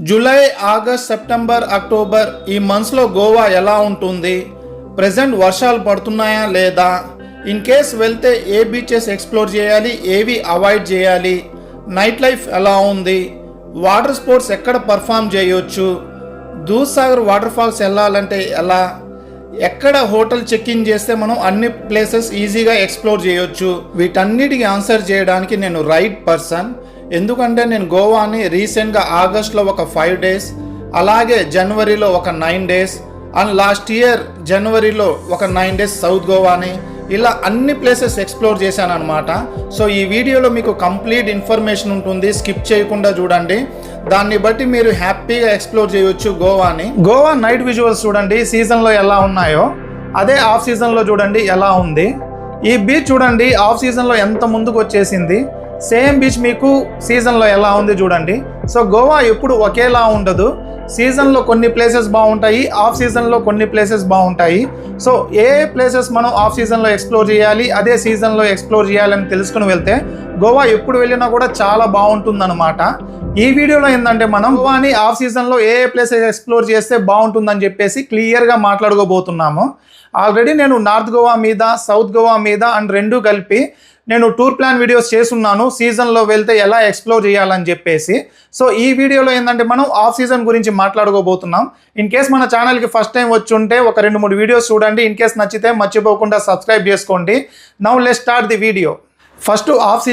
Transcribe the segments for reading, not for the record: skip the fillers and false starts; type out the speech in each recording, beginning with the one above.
July, August, September, October ఈ మంత్స్లో గోవా ఎలా ఉంటుంది? ప్రజెంట్ వర్షాలు పడుతున్నాయా లేదా? ఇన్ కేస్ వెళ్తే ఏ బీచెస్ ఎక్స్ప్లోర్ చేయాలి, ఏవి అవాయిడ్ చేయాలి? నైట్ లైఫ్ ఎలా ఉంది? వాటర్ స్పోర్ట్స్ ఎక్కడ పర్ఫామ్ చేయొచ్చు? దూద్సాగర్ వాటర్ ఫాల్స్ వెళ్ళాలంటే ఎలా? ఎక్కడ హోటల్ చెక్ ఇన్ చేస్తే మనం అన్ని ప్లేసెస్ ఈజీగా ఎక్స్ప్లోర్ చేయొచ్చు? వీటన్నిటికీ ఆన్సర్ చేయడానికి నేను రైట్ పర్సన్. ఎందుకంటే నేను గోవాని రీసెంట్గా ఆగస్ట్లో ఒక 5 days, అలాగే జనవరిలో ఒక 9 days, అండ్ లాస్ట్ ఇయర్ జనవరిలో ఒక 9 days సౌత్ గోవాని, ఇలా అన్ని ప్లేసెస్ ఎక్స్ప్లోర్ చేశాను అనమాట. సో ఈ వీడియోలో మీకు కంప్లీట్ ఇన్ఫర్మేషన్ ఉంటుంది, స్కిప్ చేయకుండా చూడండి. దాన్ని బట్టి మీరు హ్యాపీగా ఎక్స్ప్లోర్ చేయొచ్చు గోవాని. గోవా నైట్ విజువల్స్ చూడండి సీజన్లో ఎలా ఉన్నాయో, అదే ఆఫ్ సీజన్లో చూడండి ఎలా ఉంది. ఈ బీచ్ చూడండి ఆఫ్ సీజన్లో ఎంత ముందుకు వచ్చేసింది. సేమ్ బీచ్ మీకు సీజన్లో ఎలా ఉంది చూడండి. సో గోవా ఎప్పుడు ఒకేలా ఉండదు. సీజన్లో కొన్ని ప్లేసెస్ బాగుంటాయి, ఆఫ్ సీజన్లో కొన్ని ప్లేసెస్ బాగుంటాయి. సో ఏ ప్లేసెస్ మనం ఆఫ్ సీజన్లో ఎక్స్ప్లోర్ చేయాలి, అదే సీజన్లో ఎక్స్ప్లోర్ చేయాలని తెలుసుకుని వెళ్తే గోవా ఎప్పుడు వెళ్ళినా కూడా చాలా బాగుంటుందన్నమాట. ఈ వీడియోలో ఏంటంటే మనం గోవాని ఆఫ్ సీజన్లో ఏ ప్లేసెస్ ఎక్స్ప్లోర్ చేస్తే బాగుంటుందని చెప్పేసి క్లియర్గా మాట్లాడుకోబోతున్నాము. ఆల్రెడీ నేను నార్త్ గోవా మీద, సౌత్ గోవా మీద అండ్ రెండు కలిపి నేను టూర్ ప్లాన్ వీడియోస్ చేస్తున్నాను, సీజన్లో వెళ్తే ఎలా ఎక్స్ప్లోర్ చేయాలని చెప్పేసి. సో ఈ వీడియోలో ఏంటంటే మనం ఆఫ్ సీజన్ గురించి మాట్లాడుకోబోతున్నాం. ఇన్ కేస్ మన ఛానల్కి ఫస్ట్ టైం వచ్చి ఉంటే ఒక 2-3 వీడియోస్ చూడండి. ఇన్ కేస్ నచ్చితే మర్చిపోకుండా సబ్స్క్రైబ్ చేసుకోండి. Now let's start the video. First of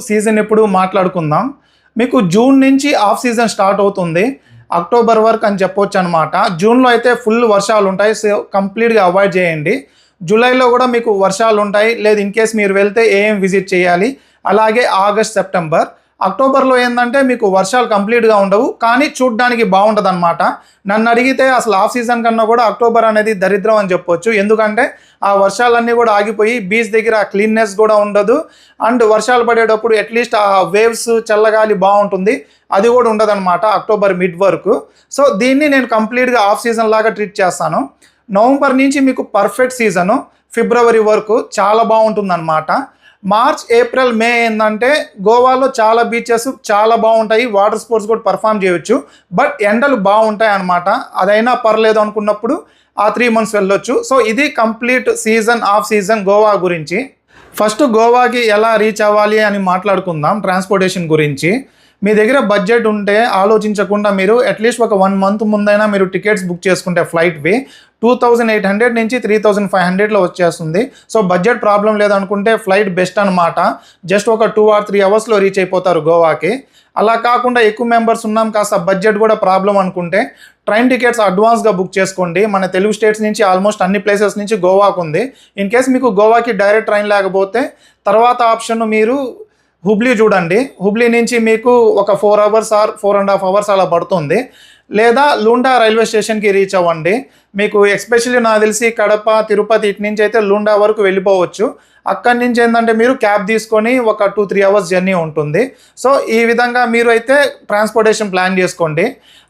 season ఎప్పుడు మాట్లాడుకుందాం. మీకు జూన్ నుంచి ఆఫ్ సీజన్ స్టార్ట్ అవుతుంది, అక్టోబర్ వరకు అని చెప్పొచ్చు అనమాట. జూన్లో అయితే ఫుల్ వర్షాలు ఉంటాయి, సో కంప్లీట్గా అవాయిడ్ చేయండి. జూలైలో కూడా మీకు వర్షాలు ఉంటాయి, లేదు ఇన్ కేస్ మీరు వెళ్తే ఏం విజిట్ చేయాలి. అలాగే ఆగస్ట్, సెప్టెంబర్. అక్టోబర్లో ఏంటంటే మీకు వర్షాలు కంప్లీట్గా ఉండవు, కానీ చూడ్డానికి బాగుంటుంది అనమాట. నన్ను అడిగితే అసలు ఆఫ్ సీజన్ కన్నా కూడా అక్టోబర్ అనేది దరిద్రం అని చెప్పొచ్చు. ఎందుకంటే ఆ వర్షాలన్నీ కూడా ఆగిపోయి బీచ్ దగ్గర క్లీన్నెస్ కూడా ఉండదు, అండ్ వర్షాలు పడేటప్పుడు అట్లీస్ట్ ఆ వేవ్స్ చల్లగాలి బాగుంటుంది, అది కూడా ఉండదు అనమాట అక్టోబర్ మిడ్ వరకు. సో దీన్ని నేను కంప్లీట్గా ఆఫ్ సీజన్ లాగా ట్రీట్ చేస్తాను. నవంబర్ నుంచి మీకు పర్ఫెక్ట్ సీజను, ఫిబ్రవరి వరకు చాలా బాగుంటుందన్నమాట. మార్చ్, ఏప్రిల్, మే ఏంటంటే గోవాలో చాలా బీచెస్ చాలా బాగుంటాయి, వాటర్ స్పోర్ట్స్ కూడా పర్ఫామ్ చేయొచ్చు, బట్ ఎండలు బాగుంటాయి అన్నమాట. అదైనా పర్లేదు అనుకున్నప్పుడు ఆ 3 months వెళ్ళొచ్చు. సో ఇది complete season, of season Goa గురించి. ఫస్ట్ గోవాకి ఎలా రీచ్ అవ్వాలి అని మాట్లాడుకుందాం. ట్రాన్స్పోర్టేషన్ గురించి మీ దగ్గర బడ్జెట్ ఉంటే ఆలోచించకుండా మీరు అట్లీస్ట్ ఒక 1 month ముందైనా మీరు టికెట్స్ బుక్ చేసుకుంటే ఫ్లైట్వి 2800 నుంచి 3500లో వచ్చేస్తుంది. సో బడ్జెట్ ప్రాబ్లం లేదనుకుంటే ఫ్లైట్ బెస్ట్ అనమాట. జస్ట్ ఒక 2 or 3 hours రీచ్ అయిపోతారు గోవాకి. అలా కాకుండా ఎక్కువ మెంబర్స్ ఉన్నాం, కాస్త బడ్జెట్ కూడా ప్రాబ్లం అనుకుంటే ట్రైన్ టికెట్స్ అడ్వాన్స్గా బుక్ చేసుకోండి. మన తెలుగు స్టేట్స్ నుంచి ఆల్మోస్ట్ అన్ని ప్లేసెస్ నుంచి గోవాకు ఉంది. ఇన్ కేస్ మీకు గోవాకి డైరెక్ట్ ట్రైన్ లేకపోతే తర్వాత ఆప్షన్ మీరు హుబ్లీ చూడండి. హుబ్లీ నుంచి మీకు ఒక 4 hours or 4.5 hours అలా పడుతుంది. లేదా లూండా రైల్వే స్టేషన్కి రీచ్ అవ్వండి. మీకు ఎస్పెషల్లీ నాకు తెలిసి కడప, తిరుపతి ఇటు నుంచి అయితే లూండా వరకు వెళ్ళిపోవచ్చు. అక్కడి నుంచి ఏంటంటే మీరు క్యాబ్ తీసుకొని ఒక 2-3 hours జర్నీ ఉంటుంది. సో ఈ విధంగా మీరు అయితే ట్రాన్స్పోర్టేషన్ ప్లాన్ చేసుకోండి.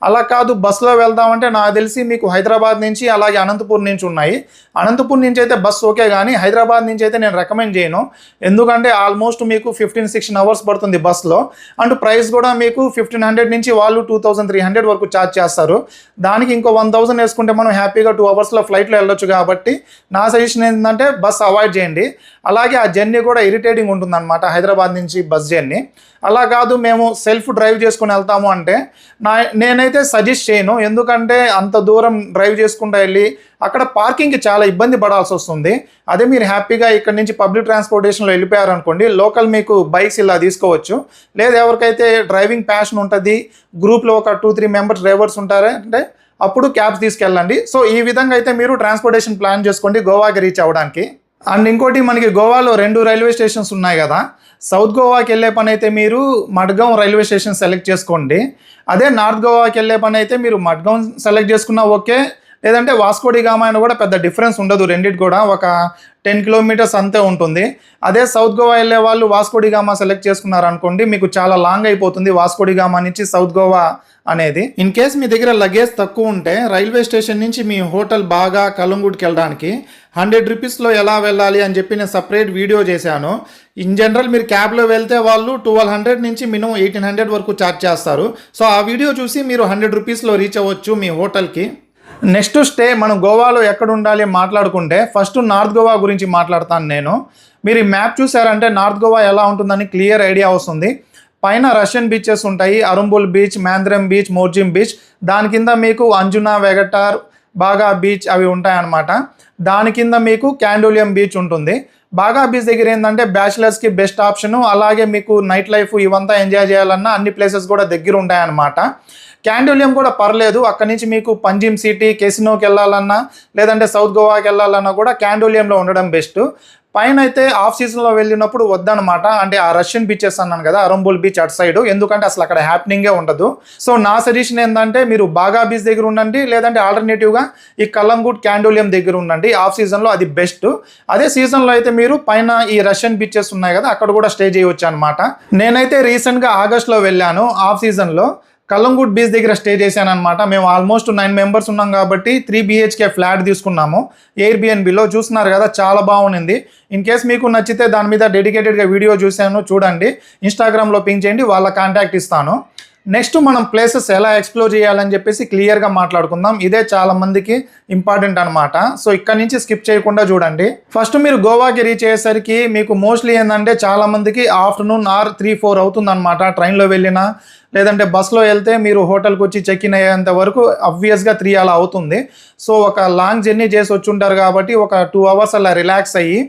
అలా కాదు బస్సులో వెళ్దామంటే నాకు తెలిసి మీకు హైదరాబాద్ నుంచి అలాగే అనంతపూర్ నుంచి ఉన్నాయి. అనంతపూర్ నుంచి అయితే బస్సు ఓకే, కానీ హైదరాబాద్ నుంచి అయితే నేను రికమెండ్ చేయను. ఎందుకంటే ఆల్మోస్ట్ మీకు 15-16 hours పడుతుంది బస్సులో, అండ్ ప్రైస్ కూడా మీకు 1500 నుంచి వాళ్ళు 2300 వరకు ఛార్జ్ చేస్తారు. దానికి ఇంకో 1000 వేసుకుంటే మనం హ్యాపీగా 2 hours ఫ్లైట్లో వెళ్ళొచ్చు. కాబట్టి నా సజెషన్ ఏంటంటే బస్ అవాయిడ్ చేయండి. అలాగే ఆ జర్నీ కూడా ఇరిటేటింగ్ ఉంటుందన్నమాట, హైదరాబాద్ నుంచి బస్ జర్నీ. అలా కాదు మేము సెల్ఫ్ డ్రైవ్ చేసుకుని వెళ్తాము అంటే నేనైతే సజెస్ట్ చేయను. ఎందుకంటే అంత దూరం డ్రైవ్ చేసుకుంటూ వెళ్ళి అక్కడ పార్కింగ్కి చాలా ఇబ్బంది పడాల్సి వస్తుంది. అదే మీరు హ్యాపీగా ఇక్కడ నుంచి పబ్లిక్ ట్రాన్స్పోర్టేషన్లో వెళ్ళిపోయారనుకోండి, లోకల్ మీకు బైక్స్ ఇలా తీసుకోవచ్చు. లేదా ఎవరికైతే డ్రైవింగ్ ప్యాషన్ ఉంటుంది, గ్రూప్లో ఒక 2-3 members డ్రైవర్స్ ఉంటారంటే అప్పుడు క్యాబ్స్ తీసుకెళ్ళండి. సో ఈ విధంగా అయితే మీరు ట్రాన్స్పోర్టేషన్ ప్లాన్ చేసుకోండి గోవాకి రీచ్ అవ్వడానికి. అండ్ ఇంకోటి, మనకి గోవాలో 2 రైల్వే స్టేషన్స్ ఉన్నాయి కదా. సౌత్ గోవాకి వెళ్ళే పని అయితే మీరు మడ్గాం రైల్వే స్టేషన్ సెలెక్ట్ చేసుకోండి. అదే నార్త్ గోవాకి వెళ్ళే పని అయితే మీరు మడ్గాం సెలెక్ట్ చేసుకున్నా ఓకే, లేదంటే వాస్కో డి గామా అయినా కూడా పెద్ద డిఫరెన్స్ ఉండదు. రెండింటి కూడా ఒక 10 kilometers అంతే ఉంటుంది. అదే సౌత్ గోవా వెళ్ళే వాళ్ళు వాస్కో డి గామా సెలెక్ట్ చేసుకున్నారనుకోండి, మీకు చాలా లాంగ్ అయిపోతుంది వాస్కో డి గామా నుంచి సౌత్ గోవా అనేది. ఇన్ కేస్ మీ దగ్గర లగేజ్ తక్కువ ఉంటే రైల్వే స్టేషన్ నుంచి మీ హోటల్ బాగా కలంగూట్కి వెళ్ళడానికి 100 రూపీస్లో ఎలా వెళ్ళాలి అని చెప్పి నేను సపరేట్ వీడియో చేశాను. ఇన్ జనరల్ మీరు క్యాబ్లో వెళ్తే వాళ్ళు 1200 నుంచి మినిమం 1800 వరకు ఛార్జ్ చేస్తారు. సో ఆ వీడియో చూసి మీరు 100 రూపీస్లో రీచ్ అవ్వచ్చు మీ హోటల్కి. నెక్స్ట్ స్టే మనం గోవాలో ఎక్కడ ఉండాలి మాట్లాడుకుంటే ఫస్ట్ నార్త్ గోవా గురించి మాట్లాడతాను నేను. మీరు ఈ మ్యాప్ చూసారంటే నార్త్ గోవా ఎలా ఉంటుందని క్లియర్ ఐడియా వస్తుంది. పైన రష్యన్ బీచెస్ ఉంటాయి, అరుంబుల్ బీచ్, మ్యాంద్రం బీచ్, మోర్జిమ్ బీచ్. దాని కింద మీకు అంజునా, వెగటార్, బాగా బీచ్ అవి ఉంటాయన్నమాట. దాని కింద మీకు క్యాండోలియం బీచ్ ఉంటుంది. బాగా బీచ్ దగ్గర ఏంటంటే బ్యాచిలర్స్కి బెస్ట్ ఆప్షను. అలాగే మీకు నైట్ లైఫ్ ఇవంతా ఎంజాయ్ చేయాలన్నా అన్ని ప్లేసెస్ కూడా దగ్గర ఉంటాయన్నమాట. క్యాండోలియం కూడా పర్లేదు. అక్కడి నుంచి మీకు పంజిమ్ సిటీ, కెసినోకి వెళ్ళాలన్నా లేదంటే సౌత్ గోవాకి వెళ్ళాలన్నా కూడా క్యాండోలియంలో ఉండడం బెస్ట్. పైన అయితే ఆఫ్ సీజన్లో వెళ్ళినప్పుడు వద్దనమాట. అంటే ఆ రష్యన్ బీచెస్ అన్నాను కదా, అరంబుల్ బీచ్ అటు సైడ్, ఎందుకంటే అసలు అక్కడ హ్యాపెనింగే ఉండదు. సో నా సజెషన్ ఏంటంటే మీరు బాగా బీచ్ దగ్గర ఉండండి, లేదంటే ఆల్టర్నేటివ్గా ఈ కలంగూట్ క్యాండోలియం దగ్గర ఉండండి. ఆఫ్ సీజన్లో అది బెస్ట్. అదే సీజన్లో అయితే మీరు పైన ఈ రష్యన్ బీచెస్ ఉన్నాయి కదా, అక్కడ కూడా స్టే చేయవచ్చు అనమాట. నేనైతే రీసెంట్గా ఆగస్ట్లో వెళ్ళాను ఆఫ్ సీజన్లో. కలంగూట్ బీచ్ దగ్గర స్టే చేశాను అనమాట. మేము ఆల్మోస్ట్ 9 మెంబర్స్ ఉన్నాం కాబట్టి 3 BHK ఫ్లాట్ తీసుకున్నాము ఎయిర్బిఎన్బిలో. చూస్తున్నారు కదా, చాలా బాగుంది. ఇన్ కేస్ మీకు నచ్చితే దాని మీద డెడికేటెడ్గా వీడియో చూశాను, చూడండి. ఇన్స్టాగ్రామ్లో పింక్ చేయండి, వాళ్ళ కాంటాక్ట్ ఇస్తాను. నెక్స్ట్ మనం ప్లేసెస్ ఎలా ఎక్స్ప్లోర్ చేయాలని చెప్పేసి క్లియర్గా మాట్లాడుకుందాం. ఇదే చాలా మందికి ఇంపార్టెంట్ అనమాట. సో ఇక్కడ నుంచి స్కిప్ చేయకుండా చూడండి. ఫస్ట్ మీరు గోవాకి రీచ్ అయ్యేసరికి మీకు మోస్ట్లీ ఏంటంటే చాలా మందికి ఆఫ్టర్నూన్ 3-4 అవుతుంది అనమాట. ట్రైన్లో వెళ్ళినా లేదంటే బస్లో వెళ్తే మీరు హోటల్కి వచ్చి చెక్ ఇన్ అయ్యేంత వరకు అబ్వియస్గా 3 అలా అవుతుంది. సో ఒక లాంగ్ జర్నీ చేసి వచ్చి ఉంటారు కాబట్టి ఒక 2 అవర్స్ అలా రిలాక్స్ అయ్యి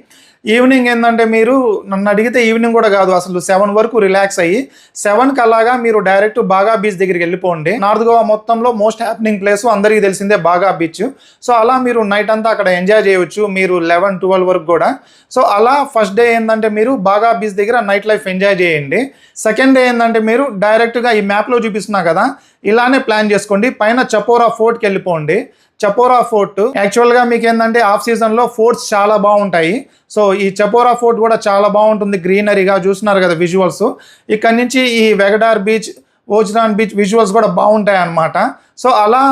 ఈవినింగ్ ఏంటంటే మీరు నన్ను అడిగితే ఈవినింగ్ కూడా కాదు, అసలు 7 వరకు రిలాక్స్ అయ్యి 7కి అలాగా మీరు డైరెక్ట్ బాగా బీచ్ దగ్గరికి వెళ్ళిపోండి. నార్త్ గోవా మొత్తంలో మోస్ట్ హ్యాపెనింగ్ ప్లేస్ అందరికీ తెలిసిందే బాగా బీచ్. సో అలా మీరు నైట్ అంతా అక్కడ ఎంజాయ్ చేయవచ్చు, మీరు 11-12 వరకు కూడా. సో అలా ఫస్ట్ డే ఏంటంటే మీరు బాగా బీచ్ దగ్గర నైట్ లైఫ్ ఎంజాయ్ చేయండి. సెకండ్ డే ఏంటంటే మీరు డైరెక్ట్గా ఈ మ్యాప్లో చూపిస్తున్నా కదా, ఇలానే ప్లాన్ చేసుకోండి. పైన చపోరా ఫోర్ట్కి వెళ్ళిపోండి. చపోరా ఫోర్ట్ యాక్చువల్గా మీకు ఏంటంటే ఆఫ్ సీజన్లో ఫోర్ట్స్ చాలా బాగుంటాయి. సో ఈ చపోరా ఫోర్ట్ కూడా చాలా బాగుంటుంది, గ్రీనరీగా చూస్తున్నారు కదా విజువల్స్. ఇక్కడ నుంచి ఈ వెగడార్ బీచ్, ఓజ్రాన్ బీచ్ విజువల్స్ కూడా బాగుంటాయి అన్నమాట. సో అలా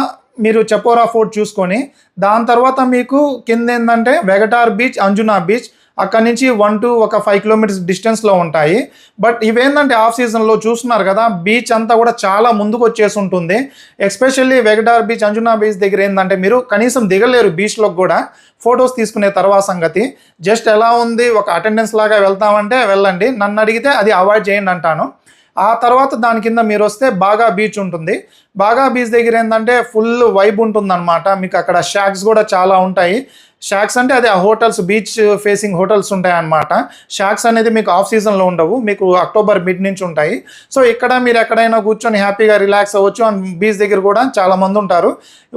మీరు చపోరా ఫోర్ట్ చూసుకొని దాని తర్వాత మీకు కింద ఏంటంటే వెగటార్ బీచ్, అంజునా బీచ్, అక్కడ నుంచి 1 to 5 కిలోమీటర్స్ డిస్టెన్స్లో ఉంటాయి. బట్ ఇవేంటంటే ఆఫ్ సీజన్లో చూస్తున్నారు కదా, బీచ్ అంతా కూడా చాలా ముందుకు వచ్చేసి ఉంటుంది. ఎస్పెషల్లీ వెగడార్ బీచ్, అంజునా బీచ్ దగ్గర ఏంటంటే మీరు కనీసం దిగలేరు బీచ్లోకి కూడా. ఫొటోస్ తీసుకునే తర్వాత సంగతి జస్ట్ ఎలా ఉంది, ఒక అటెండెన్స్ లాగా వెళ్తామంటే వెళ్ళండి. నన్ను అడిగితే అది అవాయిడ్ చేయండి అంటాను. ఆ తర్వాత దాని కింద మీరు వస్తే బాగా బీచ్ ఉంటుంది. బాగా బీచ్ దగ్గర ఏంటంటే ఫుల్ వైబ్ ఉంటుందన్నమాట. మీకు అక్కడ షాక్స్ కూడా చాలా ఉంటాయి. షాక్స్ అంటే అదే హోటల్స్, బీచ్ ఫేసింగ్ హోటల్స్ ఉంటాయి అన్నమాట. షాక్స్ అనేది మీకు ఆఫ్ సీజన్లో ఉండవు, మీకు అక్టోబర్ మిడ్ నుంచి ఉంటాయి. సో ఇక్కడ మీరు ఎక్కడైనా కూర్చొని హ్యాపీగా రిలాక్స్ అవ్వచ్చు. అండ్ బీచ్ దగ్గర కూడా చాలా మంది ఉంటారు.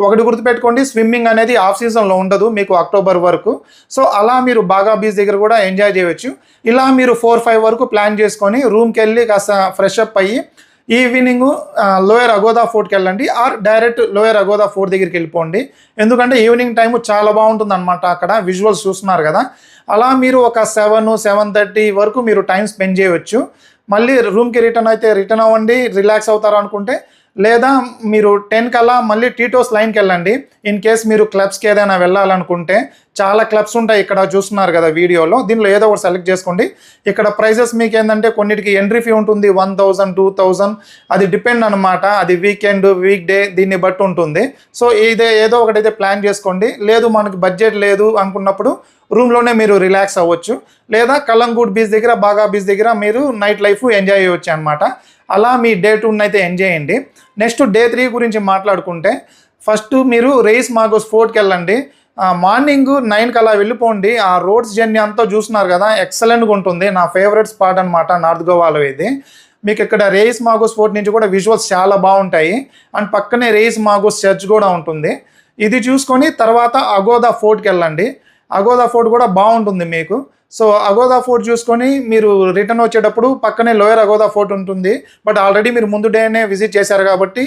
ఒకటి గుర్తుపెట్టుకోండి, స్విమ్మింగ్ అనేది ఆఫ్ సీజన్లో ఉండదు మీకు అక్టోబర్ వరకు. సో అలా మీరు బాగా బీచ్ దగ్గర కూడా ఎంజాయ్ చేయవచ్చు. ఇలా మీరు 4-5 వరకు ప్లాన్ చేసుకొని రూమ్కి వెళ్ళి కాస్త ఫ్రెష్ అప్ అయ్యి ఈవినింగ్ లోయర్ అగోదా ఫోర్ట్కి వెళ్ళండి, ఆర్ డైరెక్ట్ లోయర్ అగోదా ఫోర్ట్ దగ్గరికి వెళ్ళిపోండి. ఎందుకంటే ఈవినింగ్ టైం చాలా బాగుంటుంది అనమాట. అక్కడ విజువల్స్ చూస్తున్నారు కదా, అలా మీరు ఒక 7-7:30 వరకు మీరు టైం స్పెండ్ చేయవచ్చు. మళ్ళీ రూమ్కి రిటర్న్ అవ్వండి, రిలాక్స్ అవుతారు అనుకుంటే. లేదా మీరు 10 కల్లా మళ్ళీ టీటోస్ లైన్కి వెళ్ళండి. ఇన్ కేస్ మీరు క్లబ్స్కి ఏదైనా వెళ్ళాలనుకుంటే చాలా క్లబ్స్ ఉంటాయి ఇక్కడ చూస్తున్నారు కదా వీడియోలో. దీనిలో ఏదో ఒకటి సెలెక్ట్ చేసుకోండి. ఇక్కడ ప్రైజెస్ మీకు ఏంటంటే కొన్నిటికి ఎంట్రీ ఫీ ఉంటుంది 1000, 2000, అది డిపెండ్ అనమాట. అది వీకెండ్, వీక్ డే దీన్ని బట్టి ఉంటుంది. సో ఏదో ఒకటైతే ప్లాన్ చేసుకోండి. లేదు మనకి బడ్జెట్ లేదు అనుకున్నప్పుడు రూమ్లోనే మీరు రిలాక్స్ అవ్వచ్చు. లేదా కలంగూట్ బీచ్ దగ్గర, బాగా బీచ్ దగ్గర మీరు నైట్ లైఫ్ ఎంజాయ్ చేయవచ్చు అనమాట. అలా మీ డే 2 అయితే ఎంజాయ్ చేయండి. నెక్స్ట్ డే 3 గురించి మాట్లాడుకుంటే ఫస్ట్ మీరు రెయిస్ మాగోస్ ఫోర్ట్కి వెళ్ళండి. మార్నింగ్ 9కి అలా వెళ్ళిపోండి. ఆ రోడ్స్ జర్నీ అంతా చూస్తున్నారు కదా, ఎక్సలెంట్గా ఉంటుంది. నా ఫేవరెట్ స్పాట్ అనమాట నార్త్ గోవాలో ఇది. మీకు ఇక్కడ రెయిస్ మాగోస్ ఫోర్ట్ నుంచి కూడా విజువల్స్ చాలా బాగుంటాయి. అండ్ పక్కనే రెయిస్ మాగోస్ చర్చ్ కూడా ఉంటుంది. ఇది చూసుకొని తర్వాత అగోదా ఫోర్ట్కి వెళ్ళండి. అగోదా ఫోర్ట్ కూడా బాగుంటుంది మీకు. సో అగోదా ఫోర్ట్ చూసుకొని మీరు రిటర్న్ వచ్చేటప్పుడు పక్కనే లోయర్ అగోదా ఫోర్ట్ ఉంటుంది. బట్ ఆల్రెడీ మీరు ముందు డేనే విజిట్ చేశారు కాబట్టి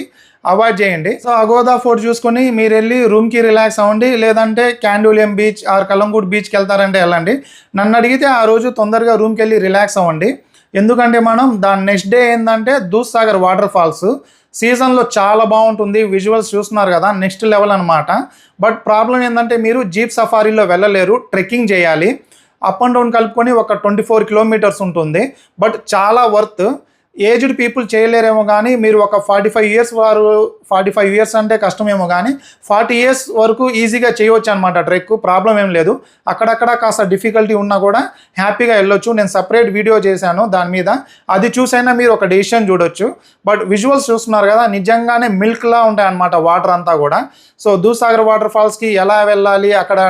అవాయిడ్ చేయండి. సో అగోదా ఫోర్ట్ చూసుకొని మీరు వెళ్ళి రూమ్కి రిలాక్స్ అవ్వండి. లేదంటే క్యాండోలియం బీచ్ ఆర్ కలంగూట్ బీచ్కి వెళ్తారంటే వెళ్ళండి. నన్ను అడిగితే ఆ రోజు తొందరగా రూమ్కి వెళ్ళి రిలాక్స్ అవ్వండి. ఎందుకంటే మనం దాని నెక్స్ట్ డే ఏంటంటే దూద్సాగర్ వాటర్ ఫాల్స్. సీజన్లో చాలా బాగుంటుంది. విజువల్స్ చూస్తున్నారు కదా, నెక్స్ట్ లెవెల్ అనమాట. బట్ ప్రాబ్లం ఏంటంటే మీరు జీప్ సఫారీలో వెళ్ళలేరు, ట్రెక్కింగ్ చేయాలి. అప్ అండ్ డౌన్ కలుపుకొని ఒక 24 కిలోమీటర్స్ ఉంటుంది. బట్ చాలా వర్త్. ఏజ్డ్ పీపుల్ చేయలేరేమో కానీ మీరు ఒక 45 ఇయర్స్ వారు, 45 ఇయర్స్ అంటే కష్టమేమో కానీ 40 ఇయర్స్ వరకు ఈజీగా చేయవచ్చు అనమాట ట్రెక్. ప్రాబ్లం ఏం లేదు. అక్కడక్కడ కాస్త డిఫికల్టీ ఉన్నా కూడా హ్యాపీగా వెళ్ళొచ్చు. నేను సపరేట్ వీడియో చేశాను దాని మీద, అది చూసైనా మీరు ఒక డెసిషన్ చూడొచ్చు. బట్ విజువల్స్ చూస్తున్నారు కదా, నిజంగానే మిల్క్లా ఉంటాయి అన్నమాట వాటర్ అంతా కూడా. సో దూసాగర్ వాటర్ ఫాల్స్కి ఎలా వెళ్ళాలి, అక్కడ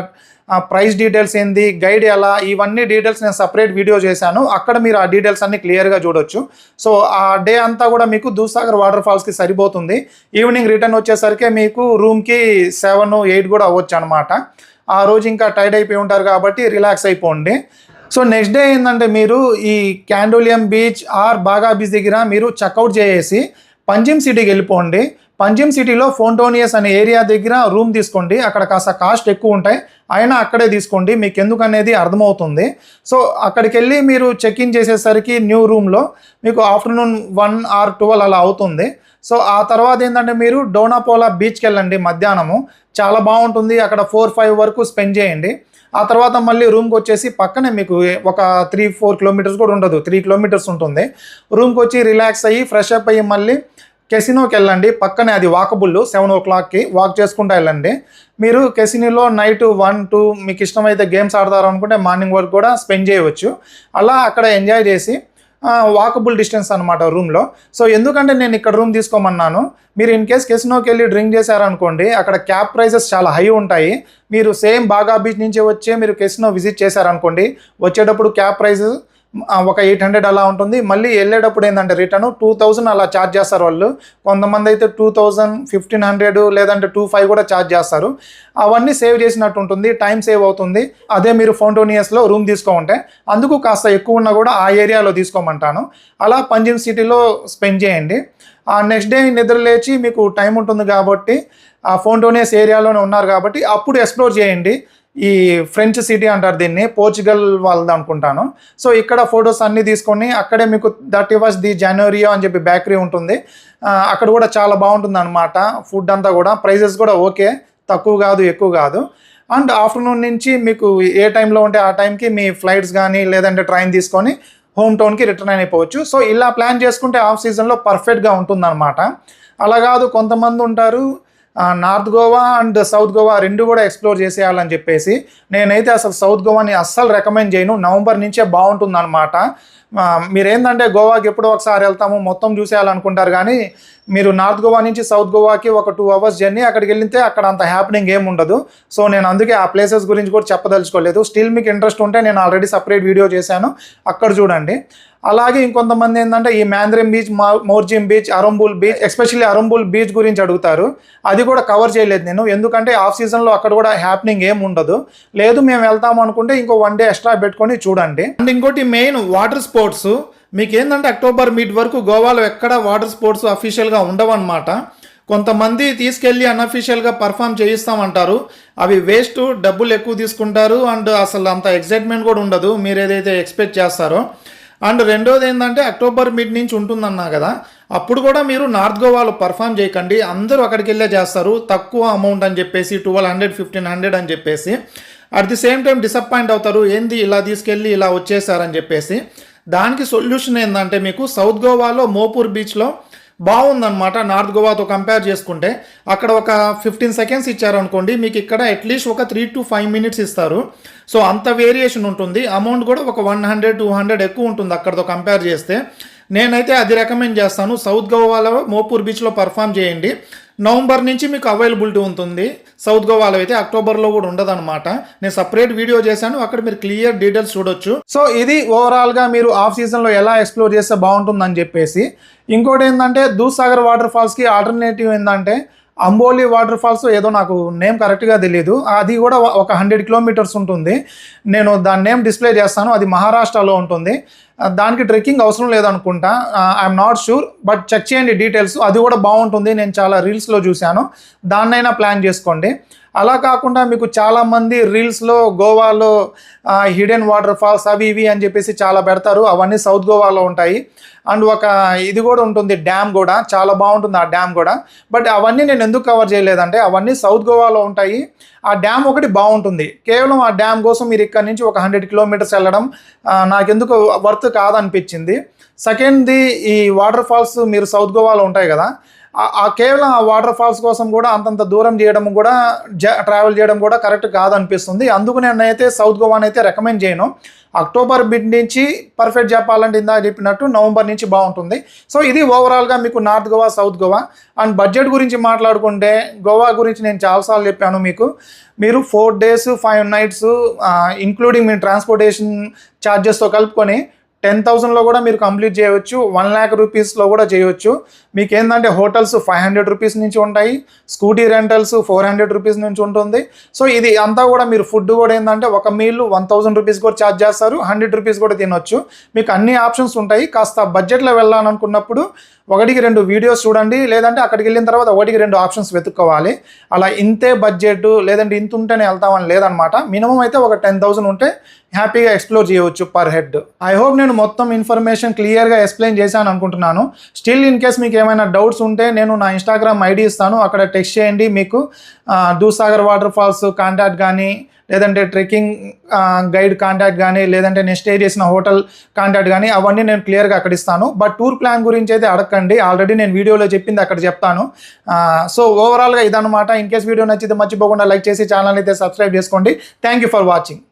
ప్రైస్ డీటెయిల్స్ ఏంది, గైడ్ ఎలా, ఇవన్నీ డీటెయిల్స్ నేను సపరేట్ వీడియో చేశాను. అక్కడ మీరు ఆ డీటెయిల్స్ అన్ని క్లియర్గా చూడొచ్చు. సో ఆ డే అంతా కూడా మీకు దూసాగర్ వాటర్ ఫాల్స్కి సరిపోతుంది. ఈవినింగ్ రిటర్న్ వచ్చేసరికి మీకు రూమ్కి 7, 8 కూడా అవ్వచ్చు అనమాట. ఆ రోజు ఇంకా టైర్డ్ అయిపోయి ఉంటారు కాబట్టి రిలాక్స్ అయిపోండి. సో నెక్స్ట్ డే ఏంటంటే మీరు ఈ క్యాండోలియం బీచ్ ఆర్ బాగా బీచ్ దగ్గర మీరు చెక్అవుట్ చేసి పంజిమ్ సిటీకి వెళ్ళిపోండి. పంజిమ్ సిటీలో ఫోంటోనియస్ అనే ఏరియా దగ్గర రూమ్ తీసుకోండి. అక్కడ కాస్త కాస్ట్ ఎక్కువ ఉంటాయి, అయినా అక్కడే తీసుకోండి, మీకు ఎందుకు అనేది అర్థమవుతుంది. సో అక్కడికి వెళ్ళి మీరు చెక్ ఇన్ చేసేసరికి న్యూ రూమ్లో మీకు ఆఫ్టర్నూన్ 1 or 12 అలా అవుతుంది. సో ఆ తర్వాత ఏంటంటే మీరు డోనాపోలా బీచ్కి వెళ్ళండి మధ్యాహ్నము. చాలా బాగుంటుంది. అక్కడ 4-5 వరకు స్పెండ్ చేయండి. ఆ తర్వాత మళ్ళీ రూమ్కి వచ్చేసి పక్కనే మీకు ఒక 3-4 కిలోమీటర్స్ కూడా ఉండదు, 3 కిలోమీటర్స్ ఉంటుంది. రూమ్కి వచ్చి రిలాక్స్ అయ్యి ఫ్రెష్ అప్ అయ్యి మళ్ళీ కెసినోకి వెళ్ళండి. పక్కనే అది వాకబుల్, 7 o'clockకి వాక్ చేసుకుంటూ వెళ్ళండి. మీరు కెసినోలో నైట్ 1-2 మీకు ఇష్టమైతే గేమ్స్ ఆడతారు అనుకుంటే మార్నింగ్ వరకు కూడా స్పెండ్ చేయవచ్చు. అలా అక్కడ ఎంజాయ్ చేసి వాకబుల్ డిస్టెన్స్ అనమాట రూమ్లో. సో ఎందుకంటే నేను ఇక్కడ రూమ్ తీసుకోమన్నాను, మీరు ఇన్ కేస్ కెసినోకి వెళ్ళి డ్రింక్ చేశారనుకోండి, అక్కడ క్యాబ్ ప్రైసెస్ చాలా హై ఉంటాయి. మీరు సేమ్ బాగా బీచ్ నుంచి వచ్చే మీరు కెసినో విజిట్ చేశారనుకోండి, వచ్చేటప్పుడు క్యాబ్ ప్రైసెస్ ఒక 800 అలా ఉంటుంది. మళ్ళీ వెళ్ళేటప్పుడు ఏంటంటే రిటర్న్ 2000 అలా ఛార్జ్ చేస్తారు వాళ్ళు. కొంతమంది అయితే 2000, 1500 లేదంటే 2500 కూడా ఛార్జ్ చేస్తారు. అవన్నీ సేవ్ చేసినట్టు ఉంటుంది, టైం సేవ్ అవుతుంది. అదే మీరు ఫౌంటోనియస్లో రూమ్ తీసుకోమంటే అందుకు కాస్త ఎక్కువ ఉన్నా కూడా ఆ ఏరియాలో తీసుకోమంటాను. అలా పంజిమ్ సిటీలో స్పెండ్ చేయండి. ఆ నెక్స్ట్ డే నిద్ర లేచి మీకు టైం ఉంటుంది కాబట్టి ఆ ఫౌంటోనియస్ ఏరియాలోనే ఉన్నారు కాబట్టి అప్పుడు ఎక్స్ప్లోర్ చేయండి. ఈ ఫ్రెంచ్ సిటీ అంటారు దీన్ని, పోర్చుగల్ వాళ్ళది అనుకుంటాను. సో ఇక్కడ ఫొటోస్ అన్నీ తీసుకొని అక్కడే మీకు 31st జనవరి అని చెప్పి బేకరీ ఉంటుంది, అక్కడ కూడా చాలా బాగుంటుంది అనమాట. ఫుడ్ అంతా కూడా ప్రైజెస్ కూడా ఓకే, తక్కువ కాదు ఎక్కువ కాదు. అండ్ ఆఫ్టర్నూన్ నుంచి మీకు ఏ టైంలో ఉంటే ఆ టైంకి మీ ఫ్లైట్స్ కానీ లేదంటే ట్రైన్ తీసుకొని హోమ్ టౌన్కి రిటర్న్ అయిపోవచ్చు. సో ఇలా ప్లాన్ చేసుకుంటే ఆఫ్ సీజన్లో పర్ఫెక్ట్గా ఉంటుందన్నమాట. అలా కాదు, కొంతమంది ఉంటారు north Goa and south Goa రెండు కూడా ఎక్స్ప్లోర్ చేసేయాలని చెప్పేసి. నేనైతే అసలు సౌత్ గోవాని అస్సలు రికమెండ్ చేయను. నవంబర్ నుంచే బాగుంటుంది అనమాట. మీరేంటంటే గోవాకి ఎప్పుడో ఒకసారి వెళ్తాము మొత్తం చూసేయాలనుకుంటారు, కానీ మీరు నార్త్ గోవా నుంచి సౌత్ గోవాకి ఒక 2 hours జర్నీ, అక్కడికి వెళ్తే అక్కడ అంత హ్యాపెనింగ్ ఏమి ఉండదు. సో నేను అందుకే ఆ ప్లేసెస్ గురించి కూడా చెప్పదలుచుకోలేదు. స్టిల్ మీకు ఇంట్రెస్ట్ ఉంటే నేను ఆల్రెడీ సపరేట్ వీడియో చేశాను, అక్కడ చూడండి. అలాగే ఇంకొంతమంది ఏంటంటే ఈ Mandrem beach, Morjim beach, Arambol beach, especially Arambol beach గురించి అడుగుతారు. అది కూడా కవర్ చేయలేదు నేను, ఎందుకంటే ఆఫ్ సీజన్లో అక్కడ కూడా హ్యాపెనింగ్ ఏమి ఉండదు. లేదు మేము వెళ్తాము అనుకుంటే ఇంకో 1 day ఎక్స్ట్రా పెట్టుకొని చూడండి. అండ్ ఇంకోటి మెయిన్ వాటర్ స్పోర్ట్స్. మీకు ఏంటంటే అక్టోబర్ మిడ్ వరకు గోవాలో ఎక్కడ వాటర్ స్పోర్ట్స్ అఫీషియల్గా ఉండవన్నమాట. కొంతమంది తీసుకెళ్ళి అన్అఫీషియల్గా పర్ఫామ్ చేయిస్తామంటారు, అవి వేస్ట్, డబ్బులు ఎక్కువ తీసుకుంటారు అండ్ అసలు అంత ఎక్సైట్మెంట్ కూడా ఉండదు మీరు ఏదైతే ఎక్స్పెక్ట్ చేస్తారో. అండ్ రెండోది ఏంటంటే అక్టోబర్ మిడ్ నుంచి ఉంటుందన్నా కదా, అప్పుడు కూడా మీరు నార్త్ గోవాలో పర్ఫామ్ చేయకండి. అందరూ అక్కడికి వెళ్ళే చేస్తారు, తక్కువ అమౌంట్ అని చెప్పేసి 1200, 1500 అని చెప్పేసి. At the same time disappoint అవుతారు, ఏంది ఇలా తీసుకెళ్ళి ఇలా వచ్చేసారని చెప్పేసి. దానికి సొల్యూషన్ ఏంటంటే మీకు సౌత్ గోవాలో మోపూర్ బీచ్లో బాగుందన్నమాట. నార్త్ గోవాతో కంపేర్ చేసుకుంటే అక్కడ ఒక 15 seconds ఇచ్చారనుకోండి, మీకు ఇక్కడ అట్లీస్ట్ ఒక 3 to 5 minutes ఇస్తారు. సో అంత వేరియేషన్ ఉంటుంది. అమౌంట్ కూడా ఒక 100, 200 ఎక్కువ ఉంటుంది అక్కడతో కంపేర్ చేస్తే. నేనైతే అది రికమెండ్ చేస్తాను. సౌత్ గోవాలో మోపూర్ బీచ్లో పర్ఫామ్ చేయండి. నవంబర్ నుంచి మీకు అవైలబిలిటీ ఉంటుంది. సౌత్ గోవాలో అయితే అక్టోబర్లో కూడా ఉండదన్నమాట. నేను సపరేట్ వీడియో చేశాను, అక్కడ మీరు క్లియర్ డీటెయిల్స్ చూడొచ్చు. సో ఇది ఓవరాల్గా మీరు ఆఫ్ సీజన్లో ఎలా ఎక్స్ప్లోర్ చేస్తే బాగుంటుందని చెప్పేసి. ఇంకోటి ఏంటంటే దూసాగర్ వాటర్ ఫాల్స్కి ఆల్టర్నేటివ్ ఏంటంటే అంబోలి వాటర్ ఫాల్స్, ఏదో నాకు నేమ్ కరెక్ట్గా తెలియదు, అది కూడా ఒక 100 kilometers ఉంటుంది. నేను దాని నేమ్ డిస్ప్లే చేస్తాను, అది మహారాష్ట్రలో ఉంటుంది. దానికి ట్రెక్కింగ్ అవసరం లేదనుకుంటా, I'm not sure, but check చేయండి డీటెయిల్స్. అది కూడా బాగుంటుంది, నేను చాలా రీల్స్లో చూశాను, దాన్నైనా ప్లాన్ చేసుకోండి. అలా కాకుండా మీకు చాలామంది రీల్స్లో గోవాలో హిడెన్ వాటర్ ఫాల్స్ అవి ఇవి అని చెప్పేసి చాలా పెడతారు, అవన్నీ సౌత్ గోవాలో ఉంటాయి. అండ్ ఒక ఇది కూడా ఉంటుంది, డ్యామ్ కూడా చాలా బాగుంటుంది ఆ డ్యామ్ కూడా. బట్ అవన్నీ నేను ఎందుకు కవర్ చేయలేదంటే అవన్నీ సౌత్ గోవాలో ఉంటాయి, ఆ డ్యామ్ ఒకటి బాగుంటుంది. కేవలం ఆ డ్యామ్ కోసం మీరు ఇక్కడ నుంచి ఒక 100 కిలోమీటర్స్ వెళ్ళడం నాకెందుకు వర్త్ కాదనిపించింది. సెకండ్ది, ఈ వాటర్ ఫాల్స్ మీరు సౌత్ గోవాలో ఉంటాయి కదా, కేవలం ఆ వాటర్ ఫాల్స్ కోసం కూడా అంతంత దూరం చేయడం కూడా ట్రావెల్ చేయడం కూడా కరెక్ట్ కాదనిపిస్తుంది. అందుకు నేనైతే సౌత్ గోవాని అయితే రికమెండ్ చేయను. అక్టోబర్ మిడ్ నుంచి పర్ఫెక్ట్ చెప్పాలంటే ఇందాక చెప్పినట్టు నవంబర్ నుంచి బాగుంటుంది. సో ఇది ఓవరాల్గా మీకు north Goa, south Goa. And budget గురించి మాట్లాడుకుంటే గోవా గురించి నేను చాలాసార్లు చెప్పాను మీకు. మీరు 4 days 5 nights ఇంక్లూడింగ్ మీ ట్రాన్స్పోర్టేషన్ ఛార్జెస్తో కలుపుకొని 10,000లో కూడా మీరు కంప్లీట్ చేయవచ్చు, 1,00,000 రూపీస్లో కూడా చేయవచ్చు. మీకు ఏంటంటే హోటల్స్ 500 రూపీస్ నుంచి ఉంటాయి, స్కూటీ రెంటల్స్ 400 రూపీస్ నుంచి ఉంటుంది. సో ఇది అంతా కూడా మీరు ఫుడ్ కూడా ఏంటంటే ఒక మీల్ 1,000 రూపీస్ కూడా ఛార్జ్ చేస్తారు, 100 రూపీస్ కూడా తినొచ్చు. మీకు అన్ని ఆప్షన్స్ ఉంటాయి. కాస్త బడ్జెట్లో వెళ్ళాలనుకున్నప్పుడు 1-2 వీడియోస్ చూడండి, లేదంటే అక్కడికి వెళ్ళిన తర్వాత 1-2 ఆప్షన్స్ వెతుక్కోవాలి. అలా ఇంతే బడ్జెట్ లేదంటే ఇంత ఉంటేనే వెళ్తామని లేదనమాట. మినిమం అయితే ఒక 10,000 ఉంటే హ్యాపీగా ఎక్స్ప్లోర్ చేయవచ్చు పర్ హెడ్. ఐ హోప్ నేను మొత్తం ఇన్ఫర్మేషన్ క్లియర్గా ఎక్స్ప్లెయిన్ చేశాను అనుకుంటున్నాను. స్టిల్ ఇన్ కేస్ మీకు ఏమైనా డౌట్స్ ఉంటే నేను నా ఇన్స్టాగ్రామ్ ఐడి ఇస్తాను, అక్కడ టెక్స్ట్ చేయండి. మీకు దూసాగర్ వాటర్ ఫాల్స్ కాంటాక్ట్ కానీ, లేదంటే ట్రెక్కింగ్ గైడ్ కాంటాక్ట్ కానీ, లేదంటే నేను స్టే చేసిన హోటల్ కాంటాక్ట్ కానీ, అవన్నీ నేను క్లియర్గా అక్కడ ఇస్తాను. బట్ టూర్ ప్లాన్ గురించి అయితే అడగండి, ఆల్రెడీ నేను వీడియోలో చెప్పింది అక్కడ చెప్తాను. సో ఓవరాల్గా ఇదన్నమాట. ఇన్ కేస్ వీడియో నచ్చితే మర్చిపోకుండా లైక్ చేసి ఛానల్ అయితే సబ్స్క్రైబ్ చేసుకోండి. Thank you for watching.